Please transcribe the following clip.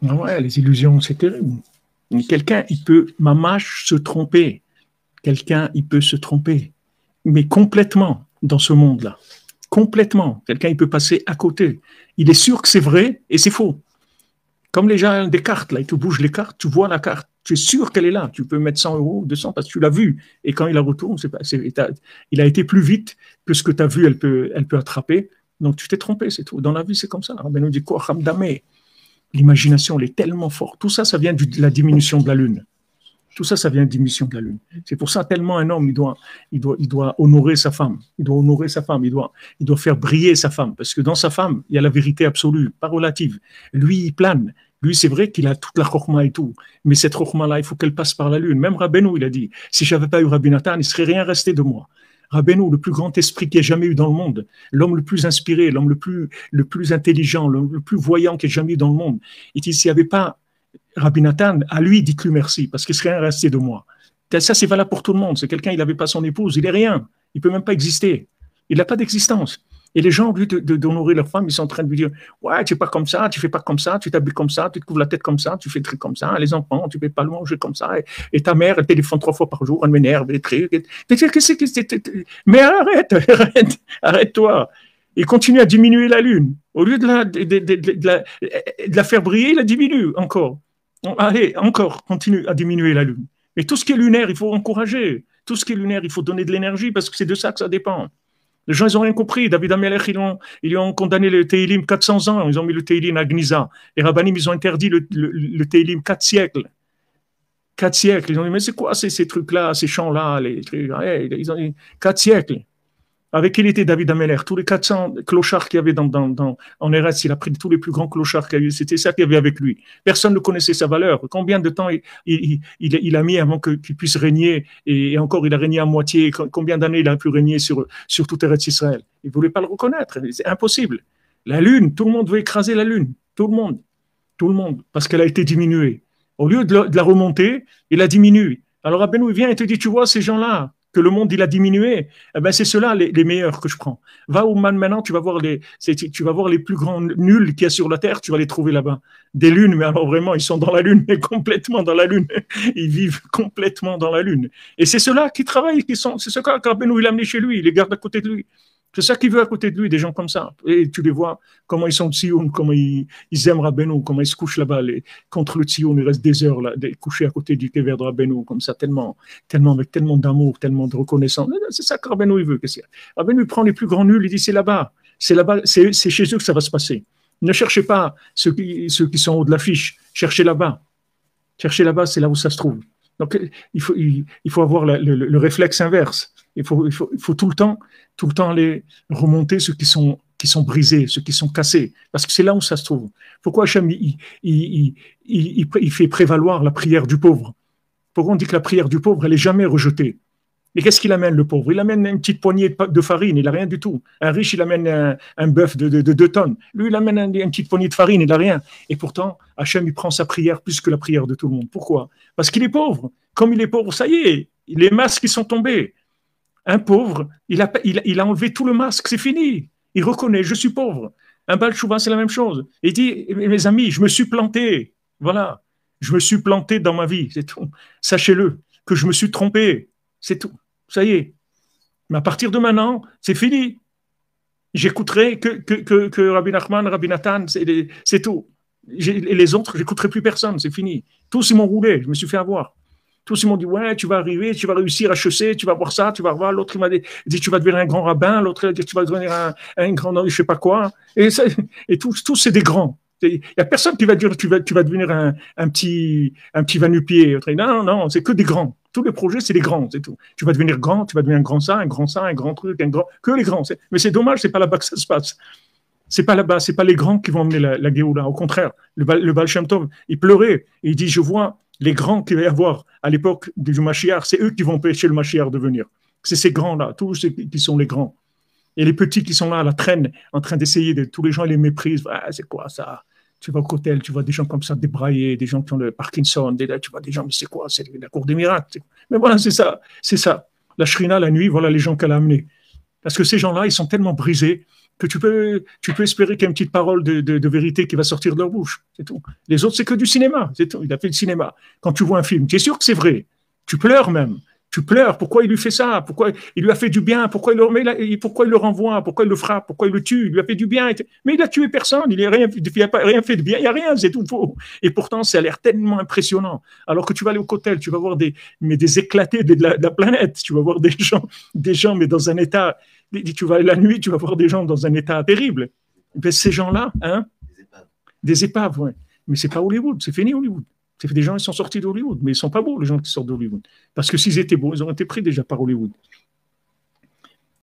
Ah ouais, les illusions, c'est terrible. Quelqu'un, il peut, mamache, se tromper. Quelqu'un, il peut se tromper. Mais complètement dans ce monde-là. Complètement. Quelqu'un, il peut passer à côté. Il est sûr que c'est vrai et c'est faux. Comme les gens des cartes, là, ils te bougent les cartes, tu vois la carte, tu es sûr qu'elle est là. Tu peux mettre 100 euros, 200 parce que tu l'as vu. Et quand il la retourne, il a été plus vite que ce que tu as vu, elle peut attraper. Donc tu t'es trompé, c'est tout. Dans la vie, c'est comme ça. Ben, on dit quoi, l'imagination, elle est tellement forte. Tout ça, ça vient de la diminution de la Lune. Tout ça, ça vient de diminution de la Lune. C'est pour ça, tellement un homme, il doit honorer sa femme. Il doit honorer sa femme. Il doit faire briller sa femme. Parce que dans sa femme, il y a la vérité absolue, pas relative. Lui, il plane. Lui, c'est vrai qu'il a toute la chorma et tout. Mais cette chorma-là, il faut qu'elle passe par la Lune. Même Rabbeinu, il a dit, si j'avais pas eu Rabbi Nathan, il ne serait rien resté de moi. Rabbeinu, le plus grand esprit qu'il y ait jamais eu dans le monde, l'homme le plus inspiré, l'homme le plus intelligent, l'homme le plus voyant qu'il y ait jamais eu dans le monde. Il dit, s'il n'y avait pas Rabbi Nathan, à lui, dites-lui merci, parce qu'il serait rien resté de moi. Ça, c'est valable pour tout le monde. C'est quelqu'un, il n'avait pas son épouse, il est rien. Il peut même pas exister. Il n'a pas d'existence. Et les gens, au lieu d'honorer leur femme, ils sont en train de lui dire, ouais, tu es pas comme ça, tu fais pas comme ça, tu t'habilles comme ça, tu te couvres la tête comme ça, tu fais des trucs comme ça, les enfants, tu ne peux pas le manger comme ça, et ta mère, elle téléphone 3 fois par jour, elle m'énerve, des trucs. Mais arrête-toi. Il continue à diminuer la lune. Au lieu de la faire briller, il la diminue encore. Allez, encore, continue à diminuer la lune. Et tout ce qui est lunaire, il faut encourager. Tout ce qui est lunaire, il faut donner de l'énergie parce que c'est de ça que ça dépend. Les gens, ils n'ont rien compris. David Amelech, ils ont condamné le Teilim 400 ans. Ils ont mis le Teilim à Gnisa. Les rabbinim, ils ont interdit le Teilim 4 siècles. 4 siècles. Ils ont dit, mais c'est quoi ces trucs-là, ces chants-là, les trucs, ils ont dit 4 siècles. Avec qui il était David Ameller? Tous les 400 clochards qu'il y avait en Eretz, il a pris tous les plus grands clochards qu'il y a eu. C'était ça qu'il y avait avec lui. Personne ne connaissait sa valeur. Combien de temps il a mis avant qu'il puisse régner? Et encore, il a régné à moitié. Combien d'années il a pu régner sur tout Eretz Israël? Il ne voulait pas le reconnaître. C'est impossible. La Lune, tout le monde veut écraser la Lune. Tout le monde. Tout le monde. Parce qu'elle a été diminuée. Au lieu de la remonter, il la diminue. Alors Rabbeinu, il vient et te dit, tu vois, ces gens-là, que le monde il a diminué, eh ben c'est ceux-là les meilleurs que je prends. Va au Man maintenant, tu vas voir les plus grands nuls qu'il y a sur la terre, tu vas les trouver là-bas. Des lunes, mais alors vraiment ils sont dans la lune, mais complètement dans la lune. Ils vivent complètement dans la lune. Et c'est ceux-là qui travaillent, c'est ceux que Rabbeinu il a amené chez lui, il les garde à côté de lui. C'est ça qu'il veut à côté de lui, des gens comme ça. Et tu les vois, comment ils sont Tsioun, comment ils aiment Rabbeinu, comment ils se couchent là-bas. Contre le Tsioun, ils restent des heures là, couchés à côté du Kever de Rabbeinu, comme ça, avec tellement d'amour, tellement de reconnaissance. C'est ça que Rabbeinu il veut. Rabbeinu il prend les plus grands nuls, il dit c'est là-bas, c'est chez eux que ça va se passer. Ne cherchez pas ceux qui sont au haut de l'affiche, cherchez là-bas. Cherchez là-bas, c'est là où ça se trouve. Donc il faut avoir le réflexe inverse. Il faut tout le temps aller remonter ceux qui sont brisés, ceux qui sont cassés, parce que c'est là où ça se trouve. Pourquoi Hachem il fait prévaloir la prière du pauvre? Pourquoi on dit que la prière du pauvre, elle est jamais rejetée? Et qu'est-ce qu'il amène, le pauvre? Il amène une petite poignée de farine, il n'a rien du tout. Un riche, il amène un bœuf de 2 tonnes. Lui, il amène une petite poignée de farine, il n'a rien. Et pourtant, Hachem, il prend sa prière plus que la prière de tout le monde. Pourquoi? Parce qu'il est pauvre. Comme il est pauvre, ça y est, les masques, ils sont tombés. Un pauvre, il a enlevé tout le masque, c'est fini. Il reconnaît, je suis pauvre. Un Baal Tshuva, c'est la même chose. Il dit, mes amis, je me suis planté. Voilà. Je me suis planté dans ma vie, c'est tout. Sachez-le, que je me suis trompé. C'est tout. Ça y est. Mais à partir de maintenant, c'est fini. J'écouterai que Rabbi Nachman, Rabbi Nathan, c'est tout. Et les autres, j'écouterai plus personne, c'est fini. Tous, ils m'ont roulé, je me suis fait avoir. Tous ils m'ont dit, ouais, tu vas arriver, tu vas réussir à HEC, tu vas voir ça, tu vas voir. L'autre, il m'a dit, tu vas devenir un grand rabbin. L'autre, il a dit, tu vas devenir un grand, je sais pas quoi. Et tous, c'est des grands. Il n'y a personne qui va dire, tu vas devenir un petit va-nu-pied. Non, c'est que des grands. Tous les projets, c'est des grands, c'est tout. Tu vas devenir grand, tu vas devenir un grand ça, un grand truc, que les grands. Mais c'est dommage, c'est pas là-bas que ça se passe. C'est pas là-bas, c'est pas les grands qui vont emmener la Géoula. Au contraire, le Baal Shem Tov, il pleurait. Et il dit, je vois les grands qu'il va y avoir à l'époque du Mashiach, c'est eux qui vont empêcher le Mashiach de venir. C'est ces grands-là, tous ceux qui sont les grands. Et les petits qui sont là à la traîne, en train d'essayer, tous les gens les méprisent. Ah, c'est quoi ça? Tu vas au cotel, tu vois des gens comme ça débraillés, des gens qui ont le Parkinson, tu vois des gens, mais c'est quoi? C'est la cour des miracles. Mais voilà, c'est ça. La Shrina, la nuit, voilà les gens qu'elle a amenés. Parce que ces gens-là, ils sont tellement brisés que tu peux espérer qu'il y a une petite parole de vérité qui va sortir de leur bouche. C'est tout. Les autres, c'est que du cinéma. C'est tout. Il a fait le cinéma. Quand tu vois un film, tu es sûr que c'est vrai. Tu pleures même. Tu pleures. Pourquoi il lui fait ça? Pourquoi il lui a fait du bien? Pourquoi il le remet là? Pourquoi il le renvoie? Pourquoi il le frappe? Pourquoi il le tue? Il lui a fait du bien. Mais il a tué personne. Il n'a rien fait de bien. Il n'y a rien. C'est tout faux. Et pourtant, ça a l'air tellement impressionnant. Alors que tu vas aller au cotel, tu vas voir des éclatés de la planète. Tu vas voir des gens, mais dans un état. Tu vas la nuit, tu vas voir des gens dans un état terrible. Ben, ces gens-là, hein, des épaves, ouais. Mais c'est pas Hollywood. C'est fini Hollywood. Des gens, ils sont sortis d'Hollywood, mais ils sont pas beaux, les gens qui sortent d'Hollywood. Parce que s'ils étaient beaux, ils auraient été pris déjà par Hollywood.